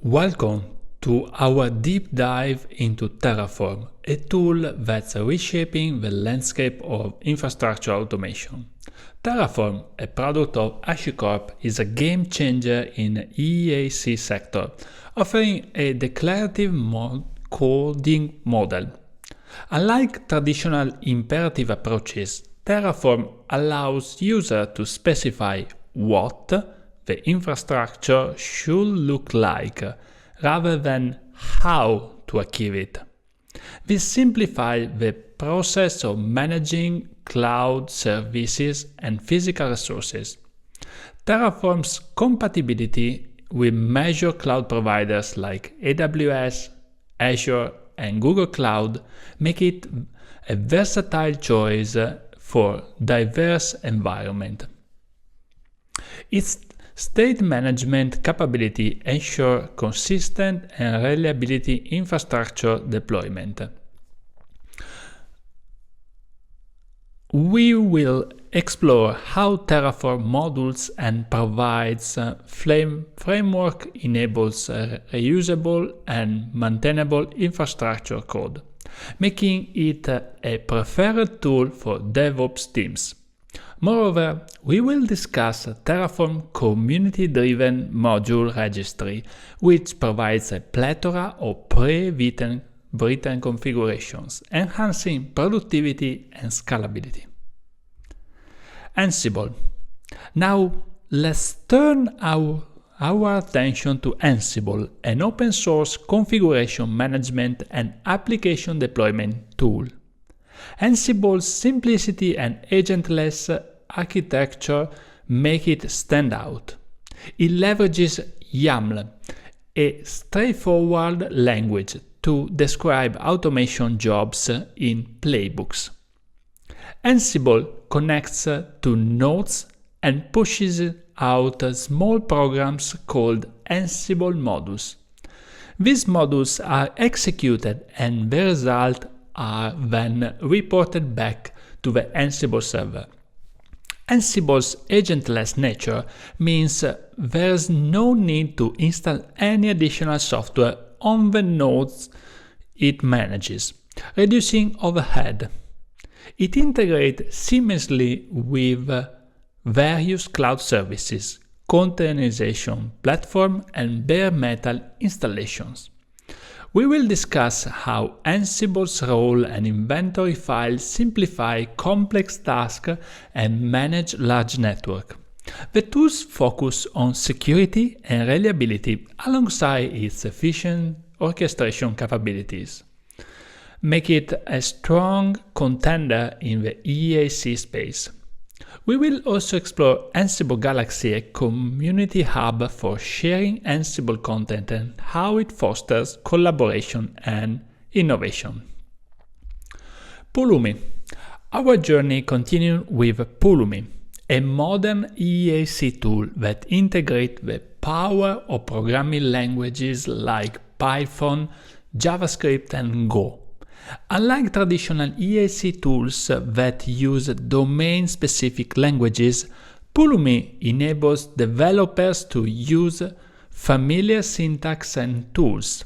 Welcome to our deep dive into Terraform, a tool that's reshaping the landscape of infrastructure automation. Terraform, a product of HashiCorp, is a game changer in the IaC sector, offering a declarative coding model. Unlike traditional imperative approaches, Terraform allows users to specify what the infrastructure should look like, rather than how to achieve it. This simplifies the process of managing cloud services and physical resources. Terraform's compatibility with major cloud providers like AWS, Azure, and Google Cloud make it a versatile choice for diverse environments. Its state management capability ensures consistent and reliability infrastructure deployment. We will explore how Terraform modules and provides framework enables reusable and maintainable infrastructure code, making it a preferred tool for DevOps teams. Moreover, we will discuss Terraform community-driven module registry, which provides a plethora of pre-written configurations, enhancing productivity and scalability. Ansible. Now, let's turn our attention to Ansible, an open-source configuration management and application deployment tool. Ansible's simplicity and agentless architecture make it stand out. It leverages YAML, a straightforward language to describe automation jobs in playbooks. Ansible connects to nodes and pushes out small programs called Ansible modules. These modules are executed and the result are then reported back to the Ansible server. Ansible's agentless nature means there's no need to install any additional software on the nodes it manages, reducing overhead. It integrates seamlessly with various cloud services, containerization platform, and bare metal installations. We will discuss how Ansible's role and inventory files simplify complex tasks and manage large networks. The tools focus on security and reliability alongside its efficient orchestration capabilities, make it a strong contender in the IaC space. We will also explore Ansible Galaxy, a community hub for sharing Ansible content and how it fosters collaboration and innovation. Pulumi. Our journey continues with Pulumi, a modern IaC tool that integrates the power of programming languages like Python, JavaScript, and Go. Unlike traditional IaC tools that use domain-specific languages, Pulumi enables developers to use familiar syntax and tools,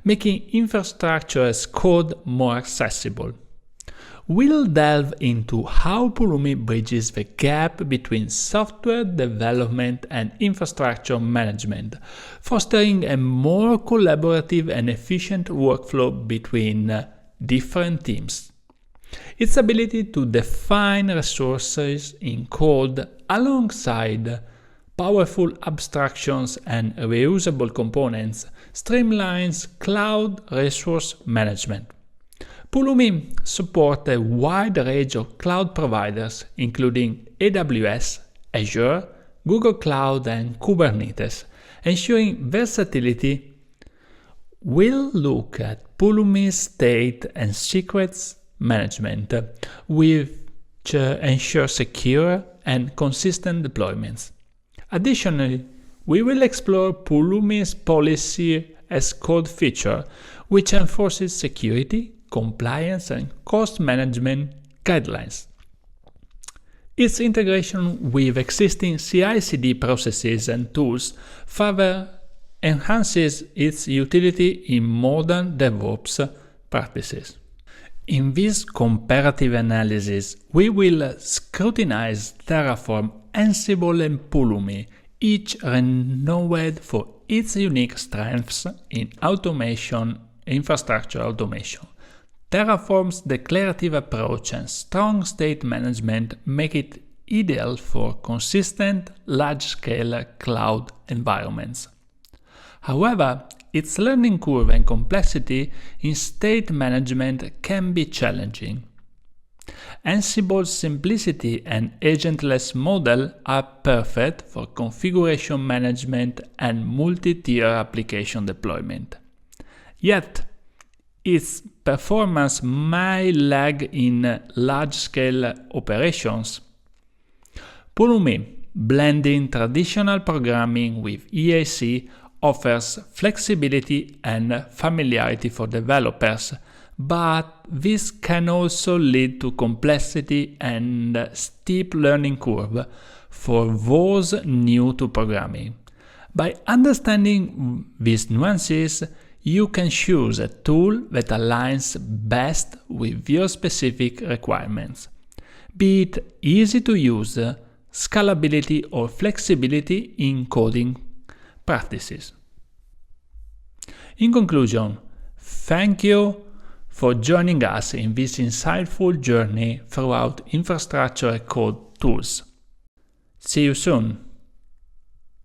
making infrastructure as code more accessible. We'll delve into how Pulumi bridges the gap between software development and infrastructure management, fostering a more collaborative and efficient workflow between different teams. Its ability to define resources in code alongside powerful abstractions and reusable components streamlines cloud resource management. Pulumi supports a wide range of cloud providers, including AWS, Azure, Google Cloud, and Kubernetes, ensuring versatility. We'll look at Pulumi's state and secrets management, which ensure secure and consistent deployments. Additionally, we will explore Pulumi's policy as code feature, which enforces security, compliance, and cost management guidelines. Its integration with existing CI/CD processes and tools further enhances its utility in modern DevOps practices. In this comparative analysis, we will scrutinize Terraform, Ansible and Pulumi, each renowned for its unique strengths in infrastructure automation. Terraform's declarative approach and strong state management make it ideal for consistent, large-scale cloud environments. However, its learning curve and complexity in state management can be challenging. Ansible's simplicity and agentless model are perfect for configuration management and multi-tier application deployment. Yet, its performance may lag in large-scale operations. Pulumi, blending traditional programming with IaC, offers flexibility and familiarity for developers, but this can also lead to complexity and steep learning curve for those new to programming. By understanding these nuances, you can choose a tool that aligns best with your specific requirements, be it easy to use, scalability or flexibility in coding practices. In conclusion, thank you for joining us in this insightful journey throughout infrastructure code tools. See you soon!